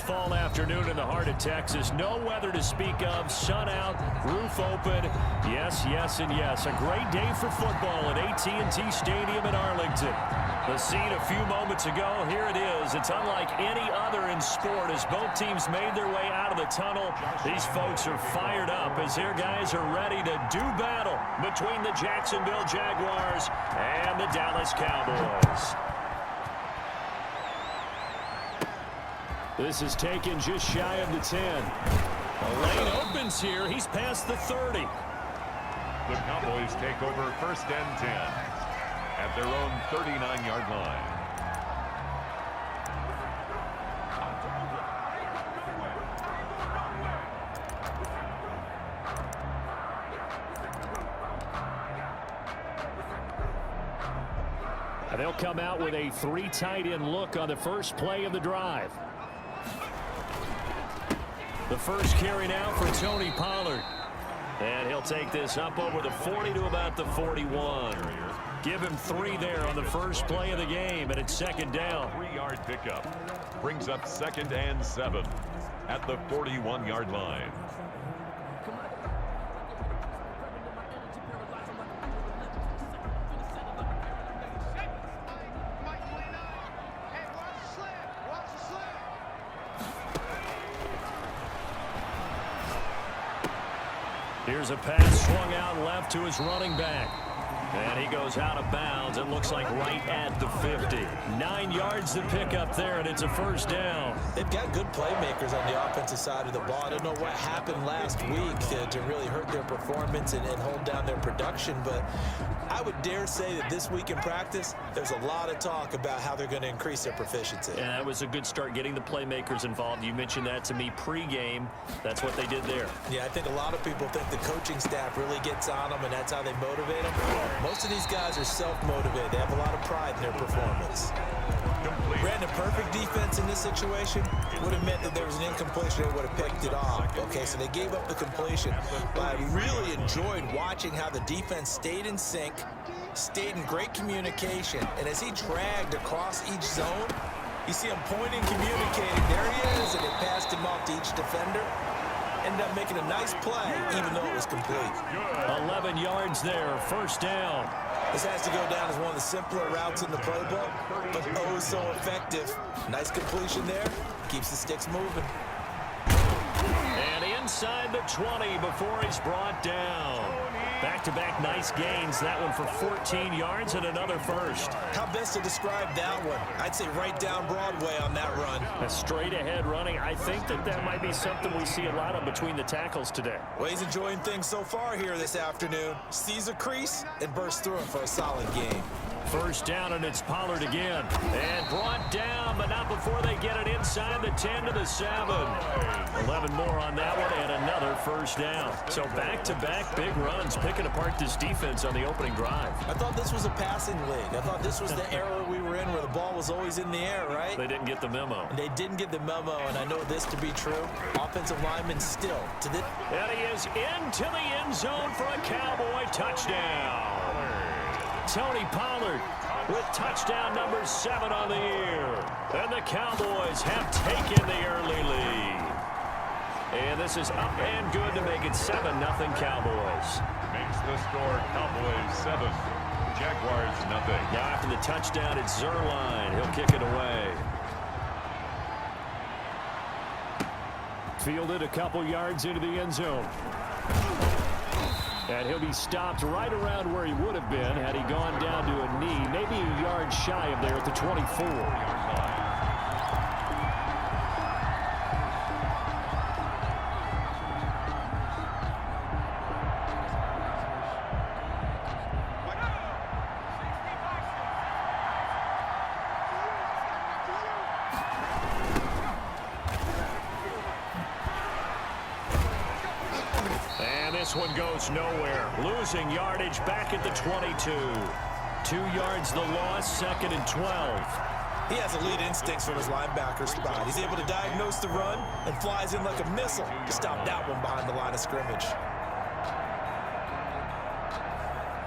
fall afternoon in the heart of Texas. No weather to speak of. Sun out, roof open. Yes, yes, and yes. A great day for football at AT&T Stadium in Arlington. The scene a few moments ago, here it is. It's unlike any other in sport as both teams made their way out of the tunnel. These folks are fired up as their guys are ready to do battle between the Jacksonville Jaguars and the Dallas Cowboys. This is taken just shy of the 10. The lane opens here. He's past the 30. The Cowboys take over 1st and 10 at their own 39-yard line. They'll come out with a 3 tight end look on the first play of the drive. The first carry now for Tony Pollard. And he'll take this up over the 40 to about the 41. Give him 3 there on the first play of the game, and it's 2nd down. 3-yard pickup brings up 2nd and 7 at the 41-yard line. Here's a pass swung out left to his running back. And he goes out of bounds. It looks like right at the 50. 9 yards to pick up there, and it's a 1st down. They've got good playmakers on the offensive side of the ball. I don't know what happened last week to really hurt their performance and hold down their production, but I would dare say that this week in practice, there's a lot of talk about how they're going to increase their proficiency. And that was a good start getting the playmakers involved. You mentioned that to me pregame. That's what they did there. Yeah, I think a lot of people think the coaching staff really gets on them, and that's how they motivate them. Most of these guys are self-motivated. They have a lot of pride in their performance. Ran a perfect defense in this situation would have meant that there was an incompletion. They would have picked it off. Okay, so they gave up the completion. But I really enjoyed watching how the defense stayed in sync, stayed in great communication. And as he dragged across each zone, you see him pointing, communicating. There he is, and it passed him off to each defender. Ended up making a nice play, even though it was complete. 11 yards there, 1st down. This has to go down as one of the simpler routes in the playbook, but oh so effective. Nice completion there. Keeps the sticks moving. And inside the 20 before he's brought down. Back-to-back nice gains. That one for 14 yards and another 1st. How best to describe that one? I'd say right down Broadway on that run. A straight-ahead running. I think that might be something we see a lot of between the tackles today. Well, he's enjoying things so far here this afternoon. Sees a crease and bursts through it for a solid game. 1st down, and it's Pollard again. And brought down, but not before they get it inside the 10 to the 7. 11 more on that one, and another 1st down. So back-to-back big runs, picking apart this defense on the opening drive. I thought this was a passing league. I thought this was the era we were in where the ball was always in the air, right? They didn't get the memo. And they didn't get the memo, and I know this to be true. Offensive lineman still to the... And he is into the end zone for a Cowboy touchdown. Tony Pollard with touchdown number 7 on the year. And the Cowboys have taken the early lead. And this is up and good to make it 7-0 Cowboys. Makes the score Cowboys 7, Jaguars 0. Now after the touchdown, it's Zerline. He'll kick it away. Fielded a couple yards into the end zone. And he'll be stopped right around where he would have been had he gone down to a knee, maybe a yard shy of there at the 24. This one goes nowhere. Losing yardage back at the 22. 2 yards the loss, 2nd and 12. He has elite instincts from his linebacker spot. He's able to diagnose the run and flies in like a missile to stop that one behind the line of scrimmage.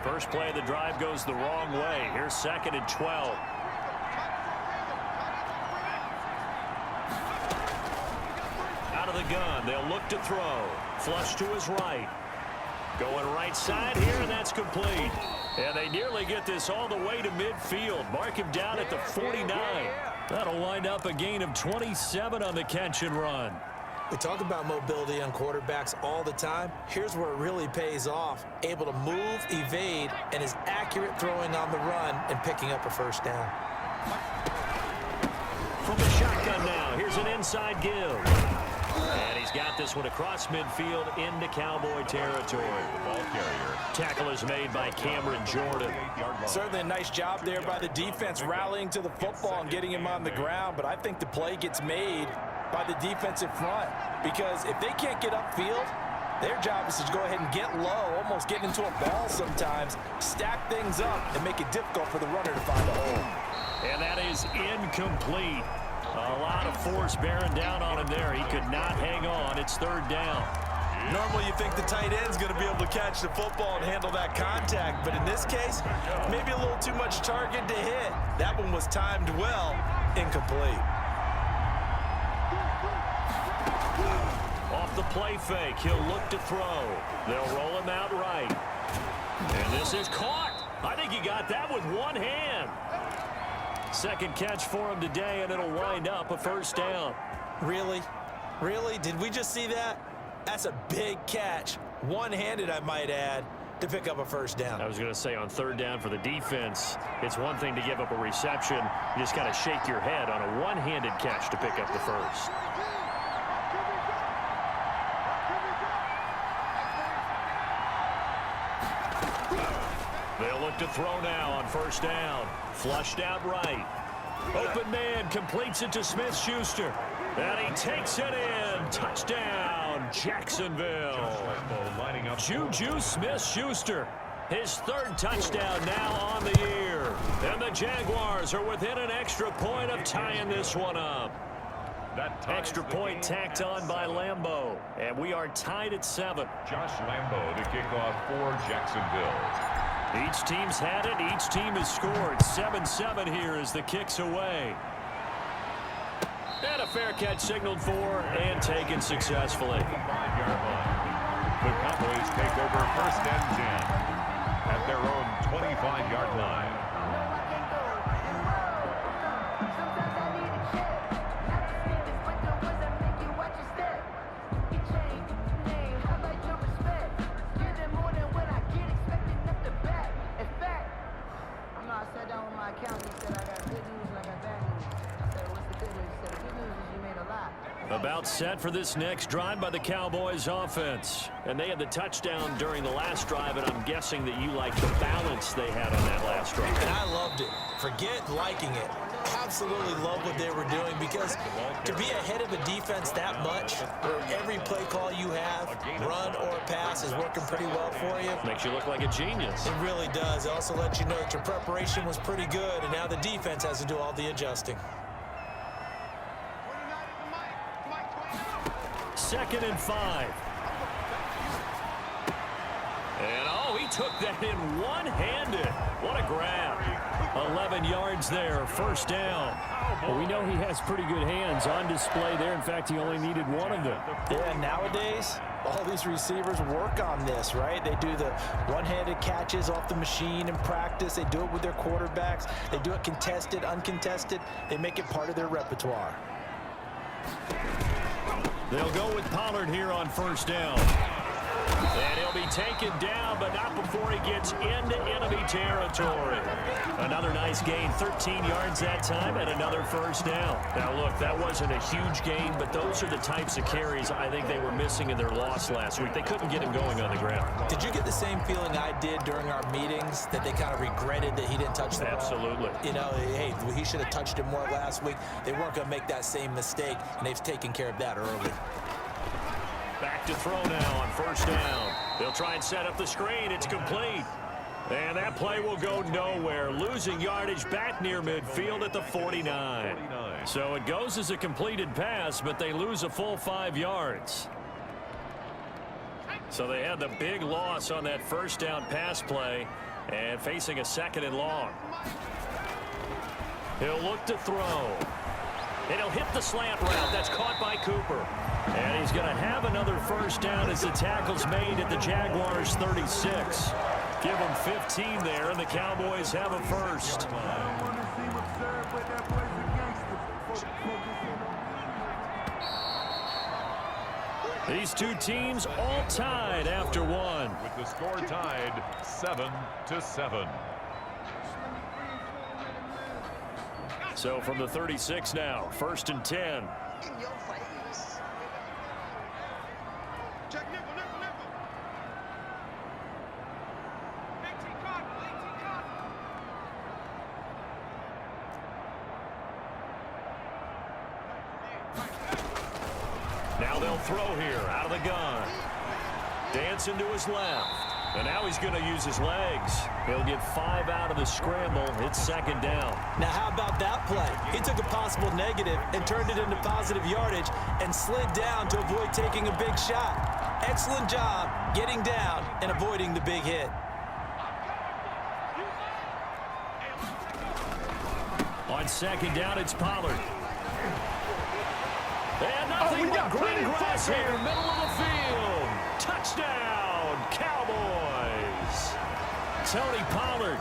First play of the drive goes the wrong way. Here's 2nd and 12. Out of the gun, they'll look to throw. Flush to his right. Going right side here, and that's complete. And they nearly get this all the way to midfield. Mark him down at the 49. That'll wind up a gain of 27 on the catch and run. We talk about mobility on quarterbacks all the time. Here's where it really pays off. Able to move, evade, and is accurate throwing on the run and picking up a first down. From the shotgun now, here's an inside give. And he's got this one across midfield into Cowboy territory. Ball carrier. Tackle is made by Cameron Jordan. Certainly a nice job there by the defense rallying to the football and getting him on the ground, but I think the play gets made by the defensive front because if they can't get upfield, their job is to go ahead and get low, almost get into a ball sometimes, stack things up, and make it difficult for the runner to find a hole. And that is incomplete. A lot of force bearing down on him there. He could not hang on. It's third down. Normally you think the tight end's going to be able to catch the football and handle that contact, but in this case, maybe a little too much target to hit. That one was timed well, incomplete. Off the play fake, he'll look to throw. They'll roll him out right. And this is caught. I think he got that with one hand. Second catch for him today, and it'll wind up a first down. Really? Really? Did we just see that? That's a big catch. One-handed, I might add, to pick up a first down. I was going to say on third down for the defense, it's one thing to give up a reception. You just got to shake your head on a one-handed catch to pick up the first. They'll look to throw now on first down. Flushed out right. Open man completes it to Smith-Schuster. And he takes it in. Touchdown, Jacksonville. Juju Smith-Schuster. His third touchdown now on the year. And the Jaguars are within an extra point of tying this one up. Extra point tacked on by Lambeau. And we are tied at 7. Josh Lambeau to kick off for Jacksonville. Each team's had it. Each team has scored. 7-7 here as the kick's away. And a fair catch signaled for and taken successfully. 5-yard line. The Cowboys take over first and 10 at their own 25-yard line. About set for this next drive by the Cowboys offense. And they had the touchdown during the last drive, and I'm guessing that you like the balance they had on that last drive. And I loved it. Forget liking it. Absolutely love what they were doing because to be ahead of a defense that much, where every play call you have, run or pass, is working pretty well for you. Makes you look like a genius. It really does. It also lets you know that your preparation was pretty good, and now the defense has to do all the adjusting. 2nd and 5. And oh, he took that in one-handed. What a grab. 11 yards there, first down. Well, we know he has pretty good hands on display there. In fact, he only needed one of them. Yeah, nowadays, all these receivers work on this, right? They do the one-handed catches off the machine in practice. They do it with their quarterbacks. They do it contested, uncontested. They make it part of their repertoire. They'll go with Pollard here on first down. And he'll be taken down, but not before he gets into enemy territory. Another nice gain, 13 yards that time, and another first down. Now, look, that wasn't a huge gain, but those are the types of carries I think they were missing in their loss last week. They couldn't get him going on the ground. Did you get the same feeling I did during our meetings, that they kind of regretted that he didn't touch the ball? Absolutely. You know, hey, he should have touched it more last week. They weren't going to make that same mistake, and they've taken care of that early. Back to throw now on first down. They'll try and set up the screen. It's complete. And that play will go nowhere. Losing yardage back near midfield at the 49. So it goes as a completed pass, but they lose a full 5 yards. So they had the big loss on that first down pass play and facing a 2nd and long. He'll look to throw. And he'll hit the slant route. That's caught by Cooper. And he's going to have another first down as the tackle's made at the Jaguars' 36. Give them 15 there, and the Cowboys have a first. These two teams all tied after one. With the score tied 7-7. So from the 36 now, 1st and 10. In your face. Check nickel, nickel, nickel. 18 cardinal, 18 cardinal. Now they'll throw here out of the gun. Dancing to his left. And now he's going to use his legs. He'll get 5 out of the scramble. It's 2nd down. Now how about that play? He took a possible negative and turned it into positive yardage and slid down to avoid taking a big shot. Excellent job getting down and avoiding the big hit. On 2nd down, it's Pollard. And nothing but green grass here, middle of the field. Touchdown, Cowboys. Tony Pollard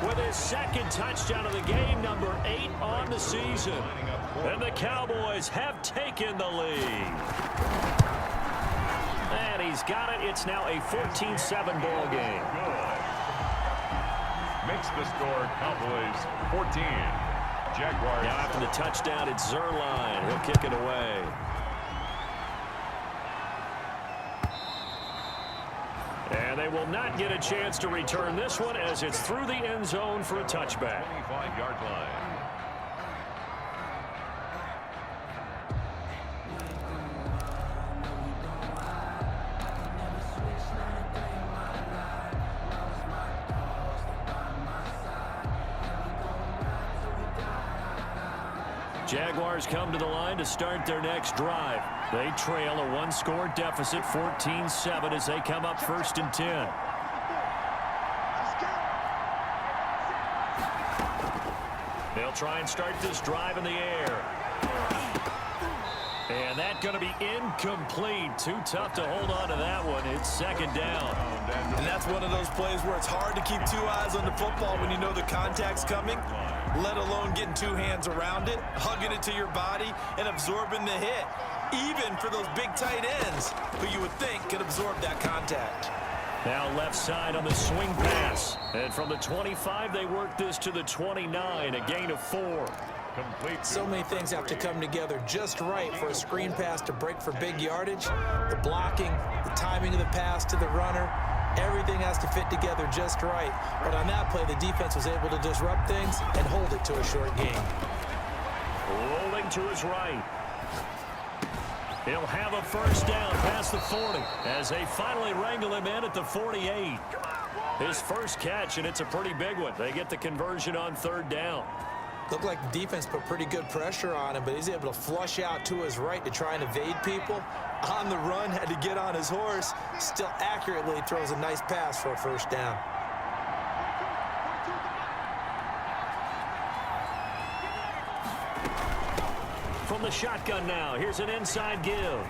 with his 2nd touchdown of the game, number 8 on the season. And the Cowboys have taken the lead. And he's got it. It's now a 14-7 ball game. Makes the score Cowboys 14. Jaguars. Now after the touchdown, it's Zerline. He'll kick it away. And they will not get a chance to return this one as it's through the end zone for a touchback. 25-yard line. Jaguars come to the line to start their next drive. They trail a 1-score deficit, 14-7, as they come up 1st and 10. They'll try and start this drive in the air. And that's going to be incomplete. Too tough to hold on to that one. It's 2nd down. And that's one of those plays where it's hard to keep 2 eyes on the football when you know the contact's coming, let alone getting 2 hands around it, hugging it to your body, and absorbing the hit, even for those big tight ends who you would think could absorb that contact. Now left side on the swing pass. And from the 25, they work this to the 29, a gain of 4. Complete. So many things have to come together just right for a screen pass to break for big yardage. The blocking, the timing of the pass to the runner, everything has to fit together just right. But on that play, the defense was able to disrupt things and hold it to a short game. Rolling to his right. He'll have a first down past the 40 as they finally wrangle him in at the 48. His first catch, and it's a pretty big one. They get the conversion on 3rd down. Looked like the defense put pretty good pressure on him, but he's able to flush out to his right to try and evade people. On the run, had to get on his horse. Still accurately throws a nice pass for a first down. From the shotgun now, here's an inside give.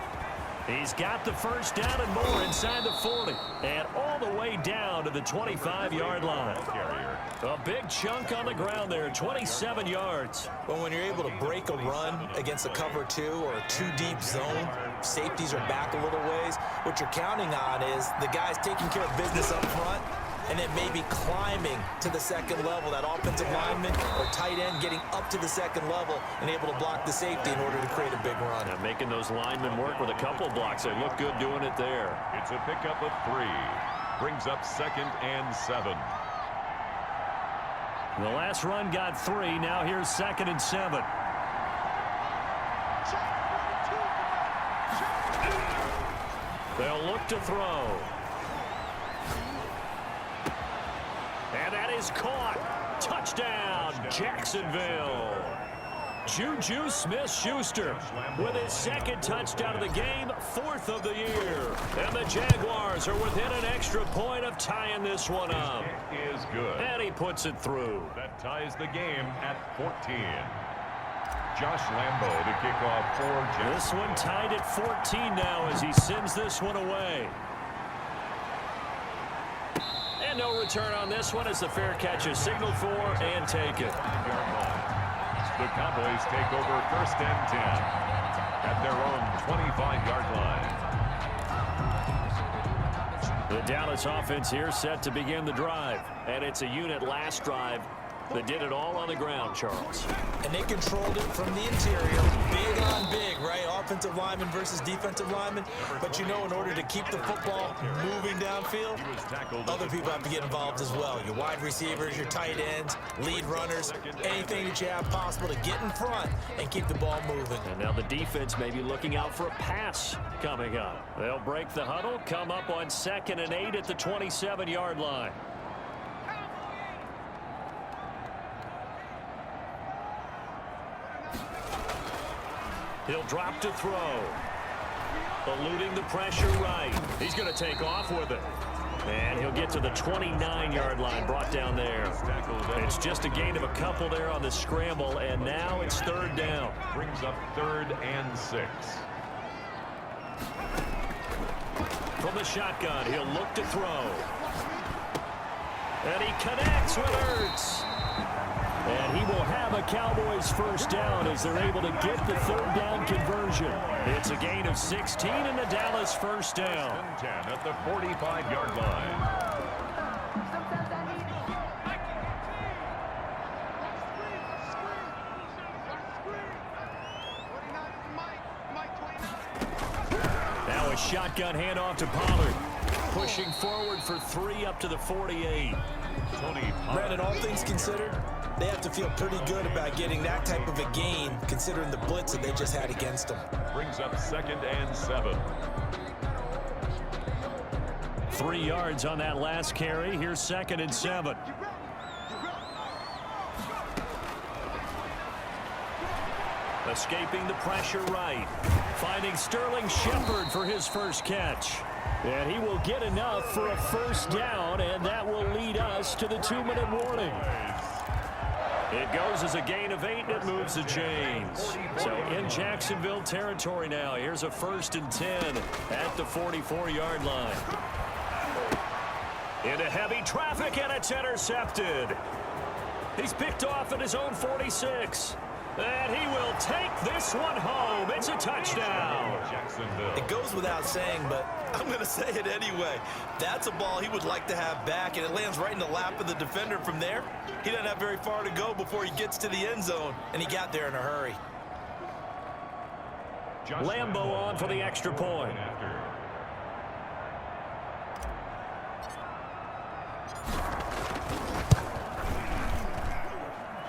He's got the first down and more inside the 40. And all the way down to the 25-yard line. A big chunk on the ground there, 27 yards. But when you're able to break a run against a cover 2 or a 2-deep zone, safeties are back a little ways. What you're counting on is the guys taking care of business up front and then maybe climbing to the 2nd level, that offensive lineman or tight end getting up to the 2nd level and able to block the safety in order to create a big run. And making those linemen work with a couple blocks. They look good doing it there. It's a pickup of 3. Brings up 2nd and 7. The last run got 3. Now here's 2nd and 7. They'll look to throw. And that is caught. Touchdown, Jacksonville. Juju Smith-Schuster with his 2nd touchdown of the game, 4th of the year. And the Jaguars are within an extra point of tying this one up. It is good. And he puts it through. That ties the game at 14. Josh Lambo to kick off for Jaguars. This one tied at 14 now as he sends this one away. And no return on this one as the fair catch is signaled for and taken. The Cowboys take over first and 10 at their own 25-yard line. The Dallas offense here set to begin the drive. And it's a unit last drive that did it all on the ground, Charles. And they controlled it from the interior. Big on big, right? Offensive lineman versus defensive lineman. But you know, in order to keep the football moving downfield, other people have to get involved as well. Your wide receivers, your tight ends, lead runners, anything that you have possible to get in front and keep the ball moving. And now the defense may be looking out for a pass coming up. They'll break the huddle, come up on 2nd and 8 at the 27-yard line. He'll drop to throw. Eluding the pressure right. He's going to take off with it. And he'll get to the 29-yard line, brought down there. It's just a gain of a couple there on the scramble, and now it's 3rd down. Brings up 3rd and 6. From the shotgun, he'll look to throw. And he connects with Ertz. And he will have a Cowboys first down as they're able to get the 3rd down conversion. It's a gain of 16 and the Dallas first down. 10 at the 45-yard line. Now a shotgun handoff to Pollard. Pushing forward for 3 up to the 48. Brandon, all things considered, they have to feel pretty good about getting that type of a gain, considering the blitz that they just had against them. Brings up 2nd and 7. 3 yards on that last carry. Here's 2nd and 7. Escaping the pressure right. Finding Sterling Shepard for his first catch. And he will get enough for a first down, and that will lead us to the 2-minute warning. It goes as a gain of 8, and it moves the chains. So in Jacksonville territory now. Here's a 1st and 10 at the 44-yard line. Into heavy traffic, and it's intercepted. He's picked off at his own 46. And he will take this one home. It's a touchdown. It goes without saying, but I'm going to say it anyway. That's a ball he would like to have back, and it lands right in the lap of the defender from there. He doesn't have very far to go before he gets to the end zone, and he got there in a hurry. Lambo on for the extra point.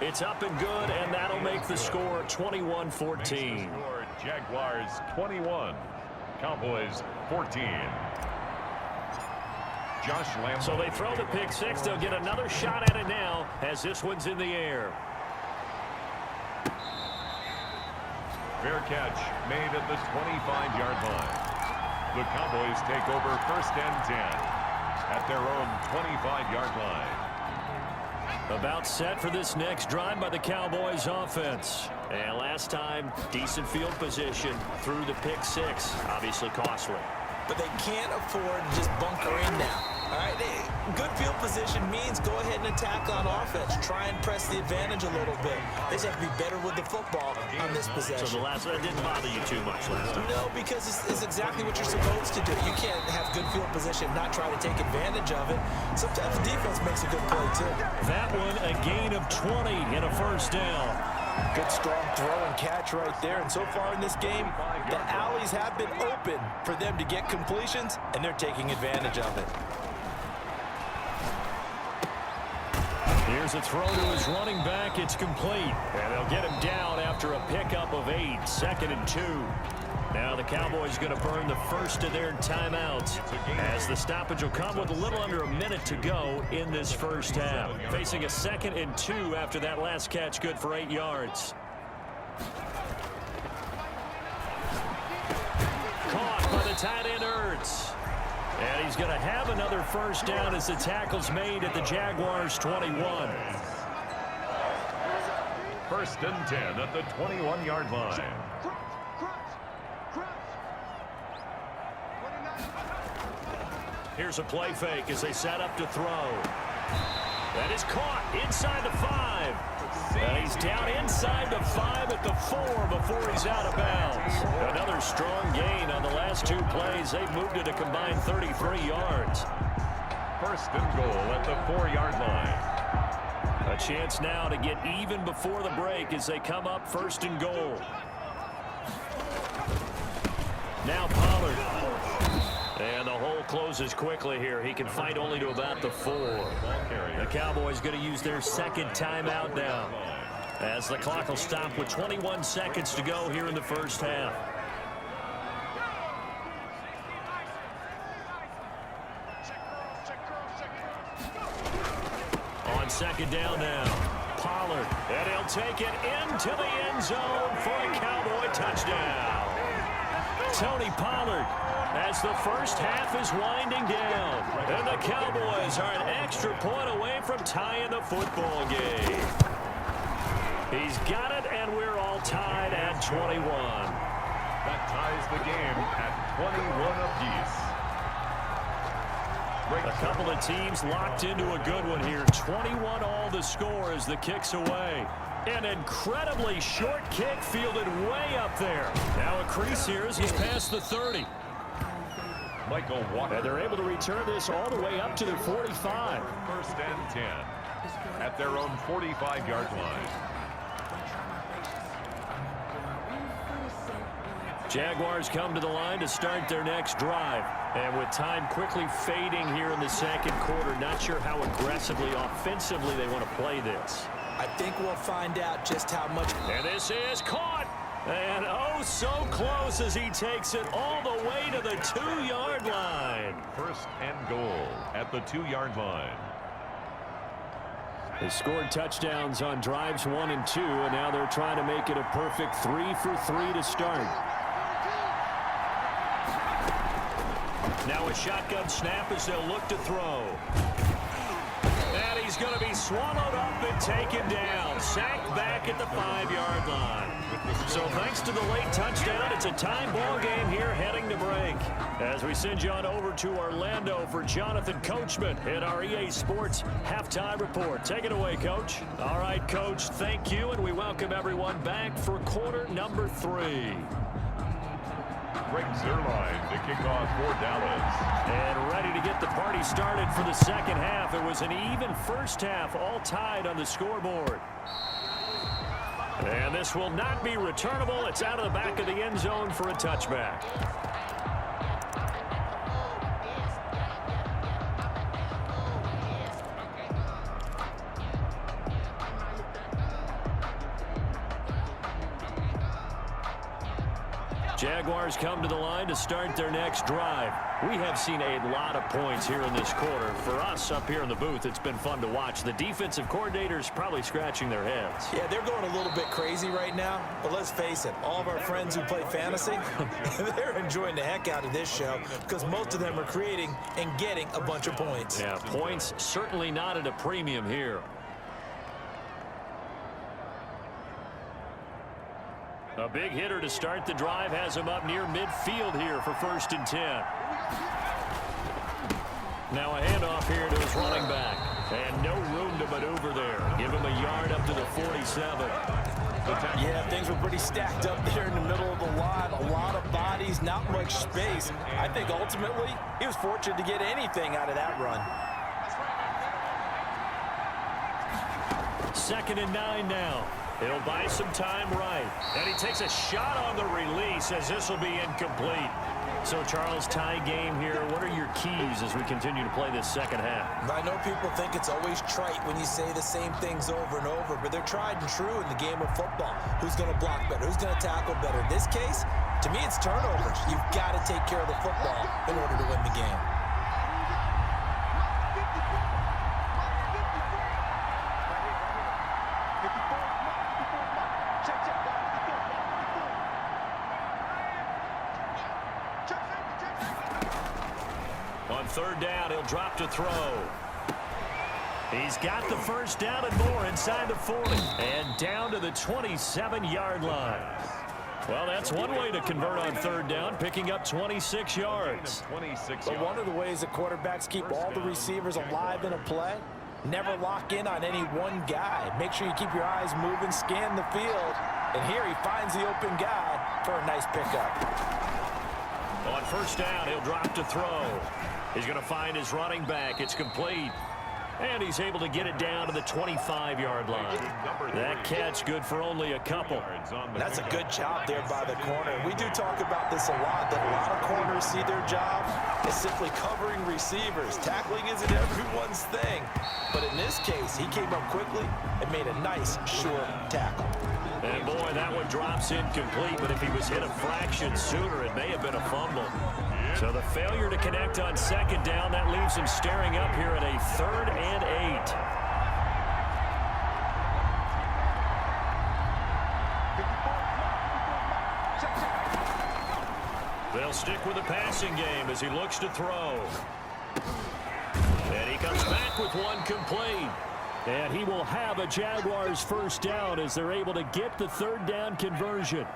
It's up and good, and that'll make the score 21-14. Jaguars 21, Cowboys 14. Josh Lambo. So they throw the pick six. They'll get another shot at it now as this one's in the air. Fair catch made at the 25-yard line. The Cowboys take over first and 10 at their own 25-yard line. About set for this next drive by the Cowboys offense. And last time, decent field position through the pick six. Obviously costly. But they can't afford to just bunker in now. All right, good field position means go ahead and attack on offense. Try and press the advantage a little bit. They just have to be better with the football on this possession. So the last one didn't bother you too much last time? No, because it's exactly what you're supposed to do. You can't have good field position and not try to take advantage of it. Sometimes the defense makes a good play, too. That one, a gain of 20 and a first down. Good strong throw and catch right there. And so far in this game, the alleys have been open for them to get completions, and they're taking advantage of it. Here's a throw to his running back. It's complete. And they'll get him down after a pickup of 8. 2nd and 2. Now the Cowboys going to burn the first of their timeouts as the stoppage will come with a little under a minute to go in this first half. Facing a 2nd and 2 after that last catch, good for 8 yards. Caught by the tight end Ertz. And he's going to have another first down as the tackle's made at the Jaguars 21. First and 10 at the 21-yard line. Here's a play fake as they set up to throw. That is caught inside the 5. And he's down inside the 5 at the 4 before he's out of bounds. Another strong gain on the last 2 plays. They've moved it a combined 33 yards. First and goal at the 4-yard line. A chance now to get even before the break as they come up first and goal. Now Pollard. And the hole closes quickly here. He can fight only to about the 4. The Cowboys going to use their second timeout now, as the clock will stop with 21 seconds to go here in the first half. On second down now, Pollard, and he'll take it into the end zone for a Cowboy touchdown. Tony Pollard, as the first half is winding down, and the Cowboys are an extra point away from tying the football game. He's got it, and we're all tied at 21. That ties the game at 21 apiece. A couple of teams locked into a good one here. 21 all the score as the kick's away. An incredibly short kick fielded way up there. Now a crease here as he's past the 30. Michael Walker. And they're able to return this all the way up to the 45. First and 10 at their own 45-yard line. Jaguars come to the line to start their next drive. And with time quickly fading here in the second quarter, not sure how aggressively, offensively they want to play this. I think we'll find out just how much. And this is caught. And oh, so close as he takes it all the way to the 2-yard line. First and goal at the 2-yard line. They scored touchdowns on drives 1 and 2, and now they're trying to make it a perfect 3 for 3 to start. Now a shotgun snap as they'll look to throw. And he's going to be swallowed up and taken down. Sacked back at the 5-yard line. So thanks to the late touchdown, it's a tie ball game here heading to break. As we send you on over to Orlando for Jonathan Coachman in our EA Sports Halftime Report. Take it away, Coach. All right, Coach, thank you, and we welcome everyone back for quarter number 3. Greg Zuerlein to kick off for Dallas. And ready to get the party started for the second half. It was an even first half, all tied on the scoreboard. And this will not be returnable. It's out of the back of the end zone for a touchback. Jaguars come to the line to start their next drive. We have seen a lot of points here in this quarter. For us up here in the booth, it's been fun to watch. The defensive coordinators probably scratching their heads. Yeah, they're going a little bit crazy right now. But let's face it, all of our friends who play fantasy, they're enjoying the heck out of this show because most of them are creating and getting a bunch of points. Yeah, points certainly not at a premium here. A big hitter to start the drive has him up near midfield here for first and 10. Now a handoff here to his running back. And no room to maneuver there. Give him a yard up to the 47. Yeah, things were pretty stacked up there in the middle of the line. A lot of bodies, not much space. I think ultimately he was fortunate to get anything out of that run. Second and 9 now. He'll buy some time right. And he takes a shot on the release as this will be incomplete. So, Charles, tie game here. What are your keys as we continue to play this second half? I know people think it's always trite when you say the same things over and over, but they're tried and true in the game of football. Who's going to block better? Who's going to tackle better? In this case, to me, it's turnovers. You've got to take care of the football in order to win the game. On third down, he'll drop to throw. He's got the first down and more inside the 40. And down to the 27-yard line. Well, that's one way to convert on third down, picking up 26 yards. But one of the ways the quarterbacks keep all the receivers alive in a play, never lock in on any one guy. Make sure you keep your eyes moving, scan the field. And here he finds the open guy for a nice pickup. On first down, he'll drop to throw. He's going to find his running back. It's complete. And he's able to get it down to the 25-yard line. That catch good for only a couple. That's a good job there by the corner. We do talk about this a lot, that a lot of corners see their job as simply covering receivers. Tackling isn't everyone's thing. But in this case, he came up quickly and made a nice, sure tackle. And boy, that one drops incomplete, but if he was hit a fraction sooner, it may have been a fumble. So the failure to connect on second down, that leaves him staring up here at a 3rd and 8. They'll stick with the passing game as he looks to throw. And he comes back with one complete. And he will have a Jaguars first down as they're able to get the third down conversion.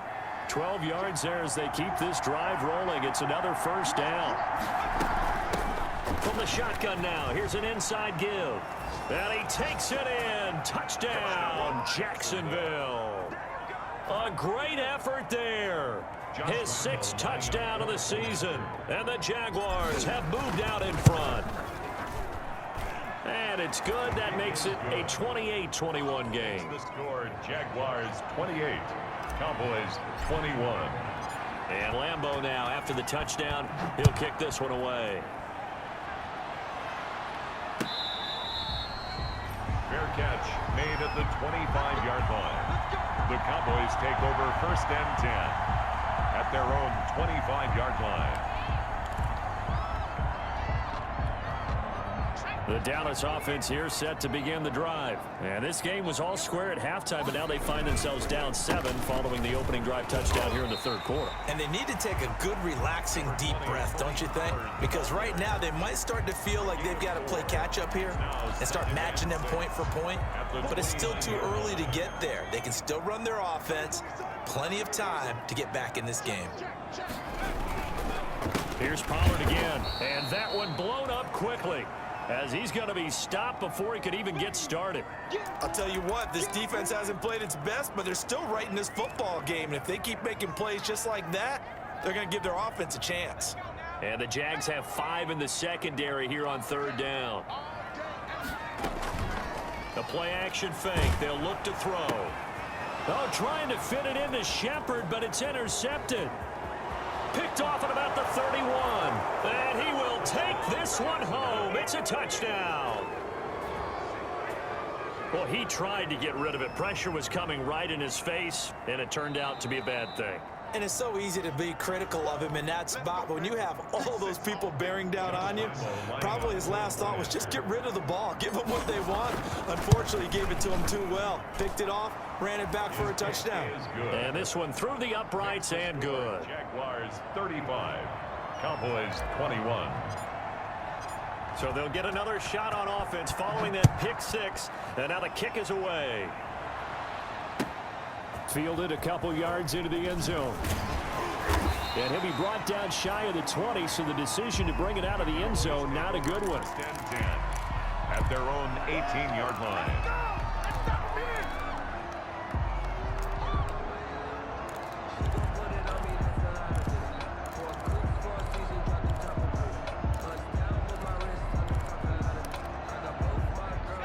12 yards there as they keep this drive rolling. It's another first down. From the shotgun now, here's an inside give. And he takes it in. Touchdown, Jacksonville. A great effort there. His 6th touchdown of the season. And the Jaguars have moved out in front. And it's good. That makes it a 28-21 game. The score, Jaguars 28, Cowboys 21. And Lambeau now, after the touchdown, he'll kick this one away. Fair catch made at the 25-yard line. The Cowboys take over 1st and 10 at their own 25-yard line. The Dallas offense here set to begin the drive. And this game was all square at halftime, but now they find themselves down 7 following the opening drive touchdown here in the 3rd quarter. And they need to take a good, relaxing, deep breath, don't you think? Because right now they might start to feel like they've got to play catch-up here and start matching them point for point. But it's still too early to get there. They can still run their offense. Plenty of time to get back in this game. Here's Pollard again. And that one blown up quickly, as he's going to be stopped before he could even get started. I'll tell you what, this defense hasn't played its best, but they're still right in this football game. And if they keep making plays just like that, they're going to give their offense a chance. And the Jags have 5 in the secondary here on 3rd down. The play-action fake. They'll look to throw. Oh, trying to fit it into Shepard, but it's intercepted. Picked off at about the 31. And he will take this one home. It's a touchdown. Well, he tried to get rid of it. Pressure was coming right in his face, and it turned out to be a bad thing. And it's so easy to be critical of him in that spot. But when you have all those people bearing down on you, probably his last thought was just get rid of the ball. Give them what they want. Unfortunately, he gave it to them too well. Picked it off, ran it back for a touchdown. And this one through the uprights and good. Jaguars 35, Cowboys 21. So they'll get another shot on offense following that pick 6. And now the kick is away. Fielded a couple yards into the end zone. And he'll be brought down shy of the 20, so the decision to bring it out of the end zone, not a good one. 10-10 at their own 18-yard line.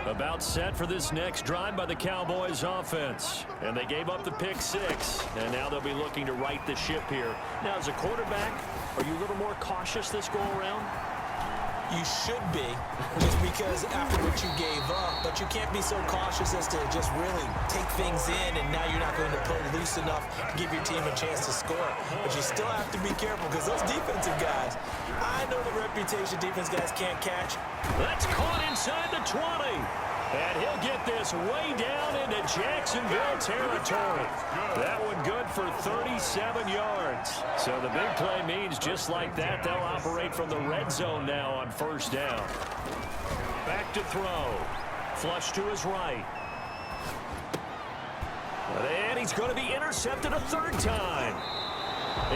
About set for this next drive by the Cowboys offense. And they gave up the pick 6. And now they'll be looking to right the ship here. Now, as a quarterback, are you a little more cautious this go-around? You should be, just because after what you gave up. But you can't be so cautious as to just really take things in, and now you're not going to play loose enough to give your team a chance to score. But you still have to be careful, because those defensive guys, I know the reputation defense guys can't catch. That's caught inside the 20. And he'll get this way down into Jacksonville territory. That one good for 37 yards. So the big play means just like that, they'll operate from the red zone now on first down. Back to throw. flush to his right. And he's going to be intercepted a third time.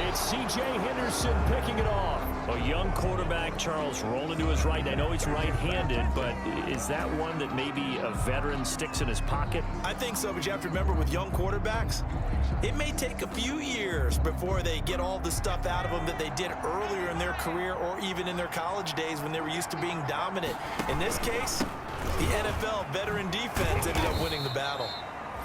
It's C.J. Henderson picking it off. A young quarterback, Charles, rolling to his right. I know he's right-handed, but is that one that maybe a veteran sticks in his pocket? I think so, but you have to remember with young quarterbacks, it may take a few years before they get all the stuff out of them that they did earlier in their career or even in their college days when they were used to being dominant. In this case, the NFL veteran defense ended up winning the battle.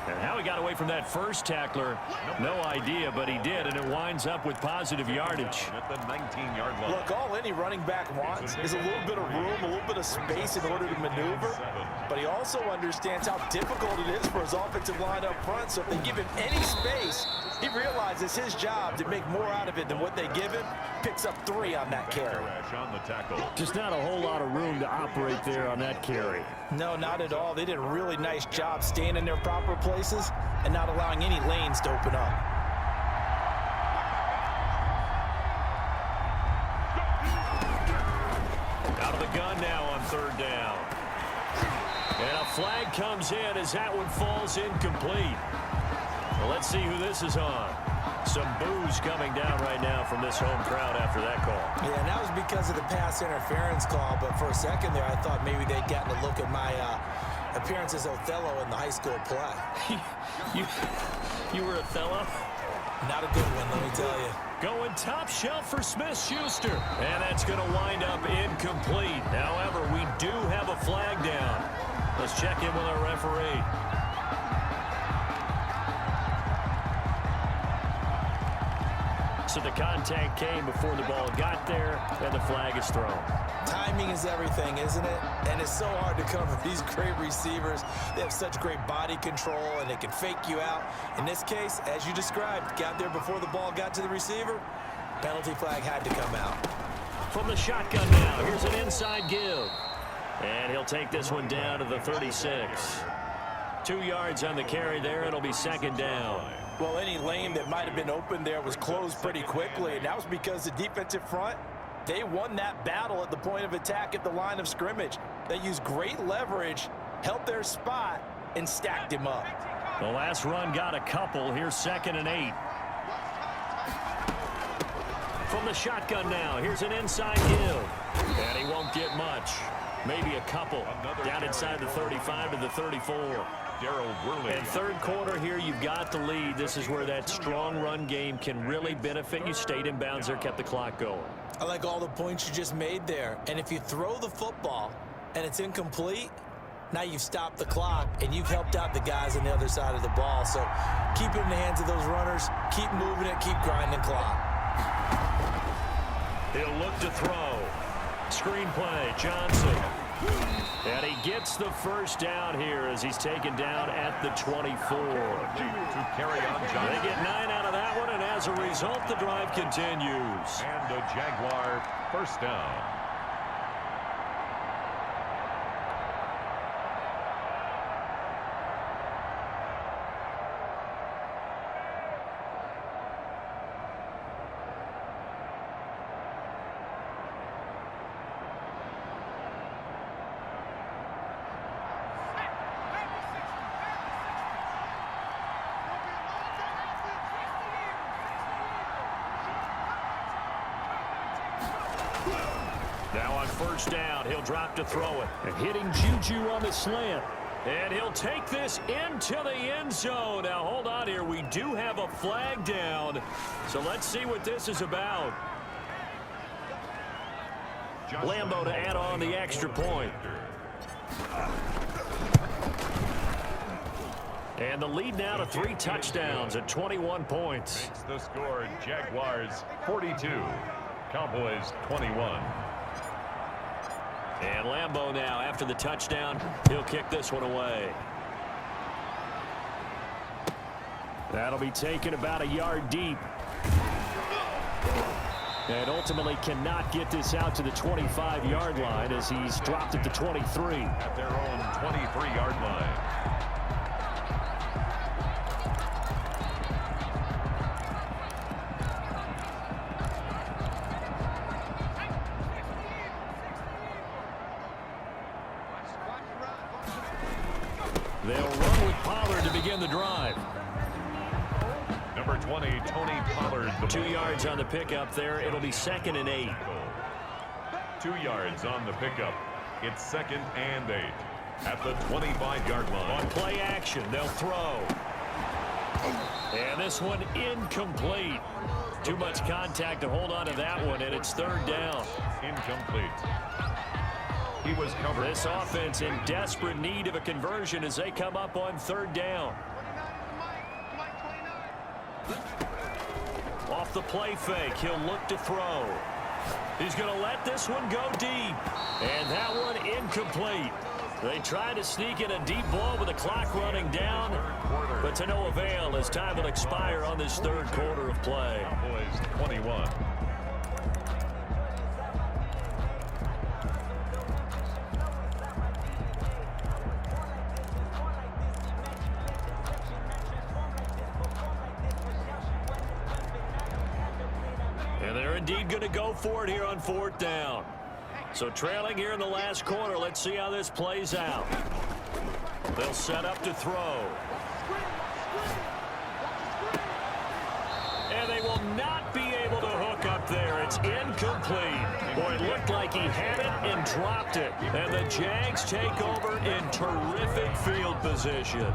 And how he got away from that first tackler, no idea, but he did, and it winds up with positive yardage. At the 19-yard line. Look, all any running back wants is a little bit of room, a little bit of space in order to maneuver, but he also understands how difficult it is for his offensive line up front, so if they give him any space, he realizes his job to make more out of it than what they give him, picks up 3 on that carry. On the tackle. Just not a whole lot of room to operate there on that carry. No, not at all. They did a really nice job staying in their proper places and not allowing any lanes to open up. Out of the gun now on third down. And a flag comes in as that one falls incomplete. Well, let's see who this is on. Some boos coming down right now from this home crowd after that call. Yeah, and that was because of the pass interference call, but for a second there I thought maybe they'd gotten a look at my appearance as Othello in the high school play. You were Othello? Not a good one, let me tell you. Going top shelf for Smith-Schuster. And that's going to wind up incomplete. However, we do have a flag down. Let's check in with our referee. So the contact came before the ball got there, and the flag is thrown. Timing is everything, isn't it? And it's so hard to cover these great receivers. They have such great body control, and they can fake you out. In this case, as you described, got there before the ball got to the receiver. Penalty flag had to come out. From the shotgun now, here's an inside give. And he'll take this one down to the 36. 2 yards on the carry there. It'll be second down. Well, any lane that might have been open there was closed pretty quickly, and that was because the defensive front, they won that battle at the point of attack at the line of scrimmage. They used great leverage, held their spot, and stacked him up. The last run got a couple. Here's 2nd and 8. From the shotgun now, here's an inside give. And he won't get much. Maybe a couple. Down inside the 35 to the 34. And third quarter here, you've got the lead. This is where that strong run game can really benefit you. Stayed in bounds there, kept the clock going. I like all the points you just made there. And if you throw the football and it's incomplete, now you've stopped the clock and you've helped out the guys on the other side of the ball. So keep it in the hands of those runners. Keep moving it. Keep grinding clock. He'll look to throw. Screen play, Johnson. And he gets the first down here as he's taken down at the 24. To carry on Johnson. They get 9 out of that one, and as a result, the drive continues. And a Jaguar first down. Now on first down, he'll drop to throw it. And hitting Juju on the slant. And he'll take this into the end zone. Now, hold on here. We do have a flag down. So let's see what this is about. Lambo to add on the extra point. And the lead now to 3 touchdowns at 21 points. Makes the score Jaguars 42, Cowboys 21. And Lambo now, after the touchdown, he'll kick this one away. That'll be taken about a yard deep. And ultimately cannot get this out to the 25-yard line as he's dropped at the 23. At their own 23-yard line. They'll run with Pollard to begin the drive. Number 20, Tony Pollard. 2 yards on the pickup there. It'll be 2nd and 8. 2 yards on the pickup. It's 2nd and 8 at the 25-yard line. On play action, they'll throw. And this one incomplete. Too much contact to hold on to that one, and it's 3rd down. Incomplete. He was covered. This offense in desperate need of a conversion as they come up on 3rd down. Off the play fake, he'll look to throw. He's going to let this one go deep. And that one incomplete. They try to sneak in a deep ball with the clock running down, but to no avail as time will expire on this 3rd quarter of play. Cowboys 21. And they're indeed going to go for it here on 4th down. So trailing here in the last quarter, let's see how this plays out. They'll set up to throw. And they will not be able to hook up there. It's incomplete. Boy, it looked like he had it and dropped it. And the Jags take over in terrific field position.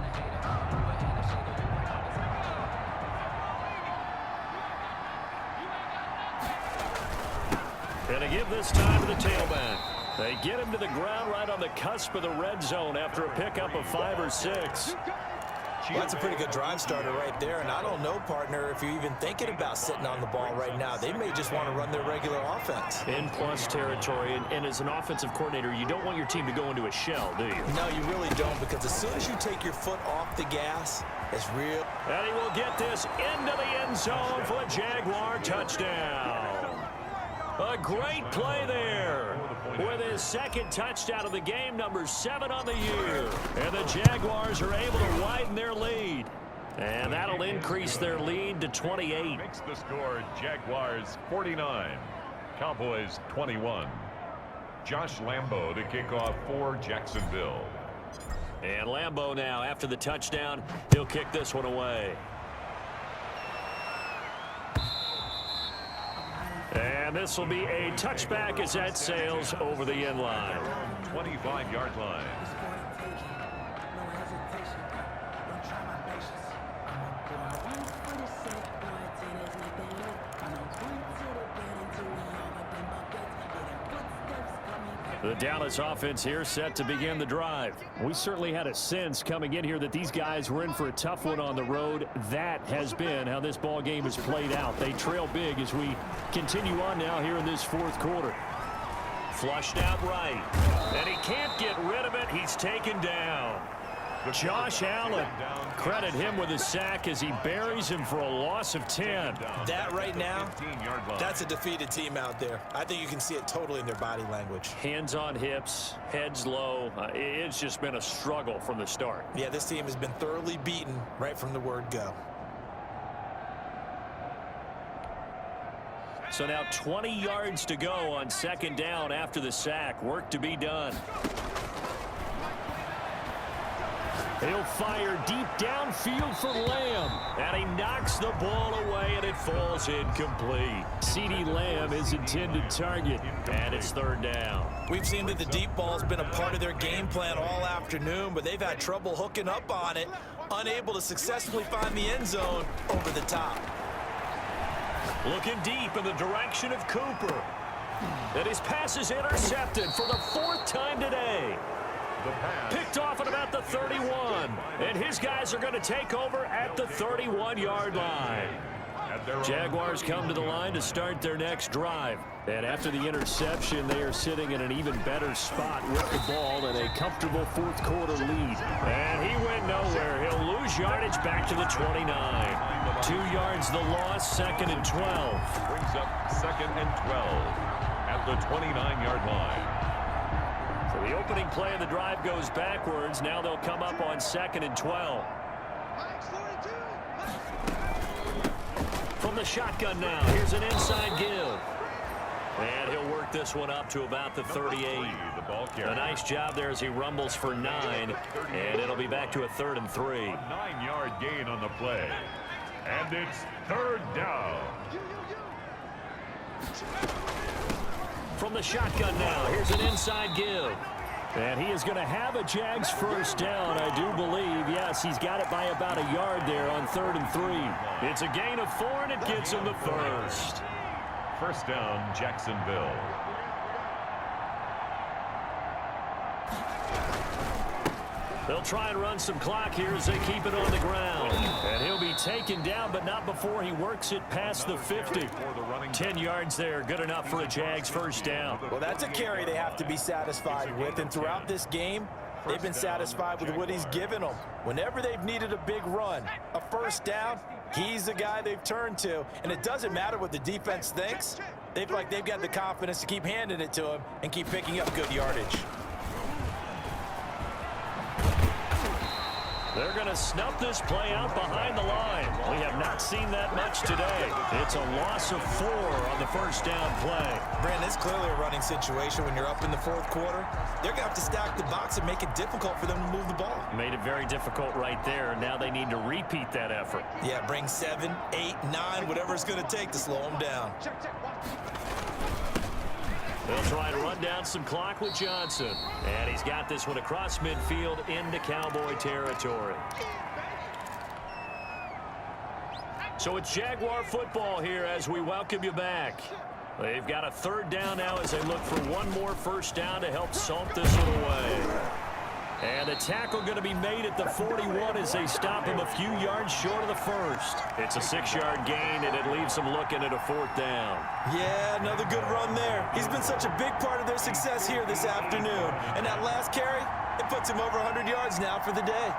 And to give this time to the tailback. They get him to the ground right on the cusp of the red zone after a pickup of 5 or 6. Well, that's a pretty good drive starter right there, and I don't know, partner, if you're even thinking about sitting on the ball right now. They may just want to run their regular offense. In plus territory, and as an offensive coordinator, you don't want your team to go into a shell, do you? No, you really don't, because as soon as you take your foot off the gas, it's real. And he will get this into the end zone for a Jaguar touchdown. A great play there with his 2nd touchdown of the game, number 7 on the year. And the Jaguars are able to widen their lead. And that'll increase their lead to 28. Makes the score Jaguars 49, Cowboys 21. Josh Lambo to kick off for Jacksonville. And Lambo now, after the touchdown, he'll kick this one away. And this will be a touchback as that sails over the end line. 25-yard line. The Dallas offense here set to begin the drive. We certainly had a sense coming in here that these guys were in for a tough one on the road. That has been how this ball game has played out. They trail big as we continue on now here in this 4th quarter. Flushed out right. And he can't get rid of it. He's taken down. Josh Allen, credit him with a sack as he buries him for a loss of 10. That right now, that's a defeated team out there. I think you can see it totally in their body language. Hands on hips, heads low. It's just been a struggle from the start. Yeah, this team has been thoroughly beaten right from the word go. So now 20 yards to go on 2nd down after the sack. Work to be done. He'll fire deep downfield for Lamb. And he knocks the ball away, and it falls incomplete. CeeDee Lamb is intended target, and it's 3rd down. We've seen that the deep ball's been a part of their game plan all afternoon, but they've had trouble hooking up on it, unable to successfully find the end zone over the top. Looking deep in the direction of Cooper. And his pass is intercepted for the 4th time today. Picked off at about the 31. And his guys are going to take over at the 31-yard line. Jaguars come to the line to start their next drive. And after the interception, they are sitting in an even better spot with the ball and a comfortable 4th quarter lead. And he went nowhere. He'll lose yardage back to the 29. 2 yards the loss, 2nd and 12. Brings up 2nd and 12 at the 29-yard line. So the opening play of the drive goes backwards. Now they'll come up on 2nd and 12. From the shotgun now, here's an inside give. And he'll work this one up to about the 38. The ball carrier. A nice job there as he rumbles for 9. And it'll be back to a 3rd and 3. A 9-yard gain on the play. And it's 3rd down. From the shotgun now, here's an inside give. And he is going to have a Jags first down, I do believe. Yes, he's got it by about a yard there on 3rd and 3. It's a gain of 4, and it gets him the first. First down, Jacksonville. They'll try and run some clock here as they keep it on the ground. And he'll be taken down, but not before he works it past the 50. 10 yards there, good enough for a Jags first down. Well, that's a carry they have to be satisfied with. And throughout this game, they've been satisfied with what he's given them. Whenever they've needed a big run, a first down, he's the guy they've turned to. And it doesn't matter what the defense thinks. They've got the confidence to keep handing it to him and keep picking up good yardage. They're going to snuff this play out behind the line. We have not seen that much today. It's a loss of 4 on the first down play. Brandon, it's clearly a running situation when you're up in the 4th quarter. They're going to have to stack the box and make it difficult for them to move the ball. Made it very difficult right there, and now they need to repeat that effort. Yeah, bring 7, 8, 9, whatever it's going to take to slow them down. They'll try to run down some clock with Johnson. And he's got this one across midfield into Cowboy territory. So it's Jaguar football here as we welcome you back. They've got a 3rd down now as they look for one more first down to help salt this one away. And the tackle going to be made at the 41 as they stop him a few yards short of the first. It's a 6-yard gain, and it leaves them looking at a 4th down. Yeah, another good run there. He's been such a big part of their success here this afternoon. And that last carry, it puts him over 100 yards now for the day.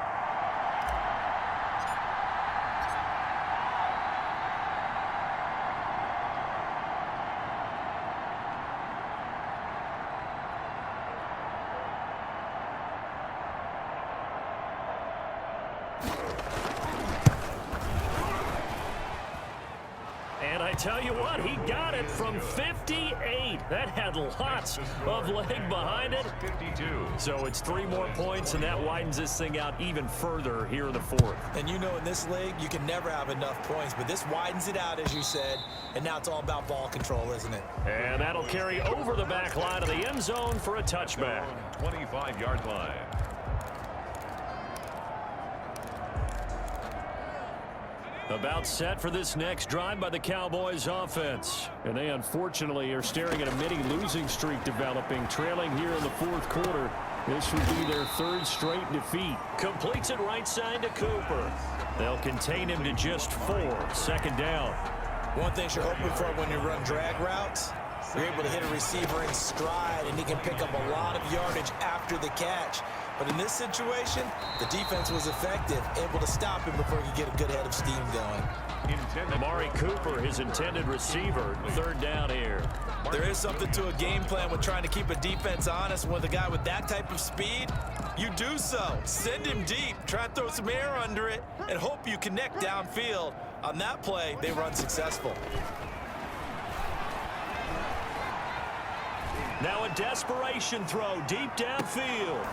And I tell you what, he got it from 58. That had lots of leg behind it. 52. So it's 3 more points, and that widens this thing out even further here in the 4th. And you know in this league, you can never have enough points, but this widens it out, as you said, and now it's all about ball control, isn't it? And that'll carry over the back line of the end zone for a touchback. 25-yard line. About set for this next drive by the Cowboys offense. And they unfortunately are staring at a mini losing streak developing, trailing here in the 4th quarter. This would be their 3rd straight defeat. Completes it right side to Cooper. They'll contain him to just 4. 2nd down. One thing you're hoping for when you run drag routes, you're able to hit a receiver in stride, and he can pick up a lot of yardage after the catch. But in this situation, the defense was effective, able to stop him before he could get a good head of steam going. Amari Cooper, his intended receiver, 3rd down here. There is something to a game plan when trying to keep a defense honest. With a guy with that type of speed, you do so. Send him deep, try and throw some air under it, and hope you connect downfield. On that play, they run successful. Now a desperation throw deep downfield.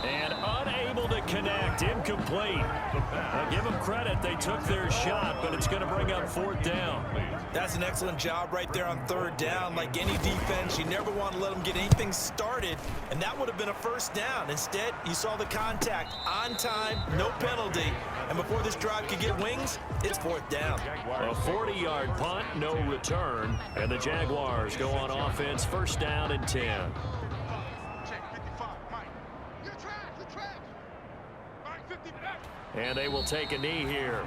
And unable to connect, incomplete. Now give them credit, they took their shot, but it's going to bring up 4th down. That's an excellent job right there on 3rd down. Like any defense, you never want to let them get anything started, and that would have been a first down. Instead, you saw the contact on time, no penalty, and before this drive could get wings, it's 4th down. A 40-yard punt, no return, and the Jaguars go on offense, 1st down and 10. And they will take a knee here.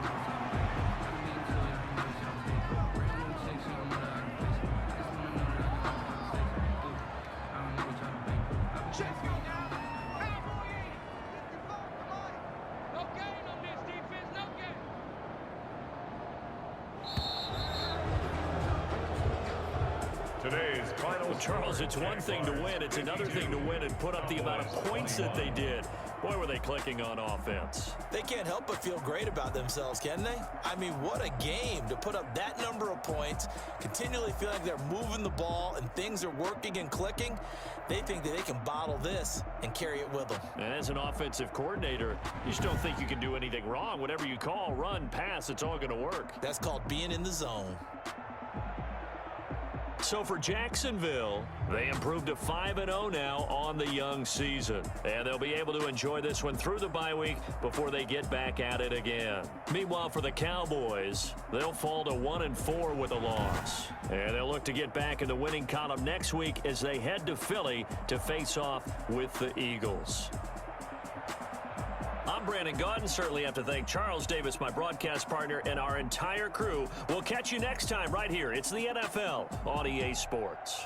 Today's final No Charles, it's one thing to win. It's another thing to win and put up the amount of points that they did. Boy, were they clicking on offense. They can't help but feel great about themselves, can they? I mean, what a game to put up that number of points, continually feel like they're moving the ball and things are working and clicking. They think that they can bottle this and carry it with them. And as an offensive coordinator, you just don't think you can do anything wrong. Whatever you call, run, pass, it's all going to work. That's called being in the zone. So for Jacksonville, they improved to 5-0 now on the young season. And they'll be able to enjoy this one through the bye week before they get back at it again. Meanwhile, for the Cowboys, they'll fall to 1-4 with a loss. And they'll look to get back in the winning column next week as they head to Philly to face off with the Eagles. I'm Brandon Gaudin. Certainly have to thank Charles Davis, my broadcast partner, and our entire crew. We'll catch you next time right here. It's the NFL on EA Sports.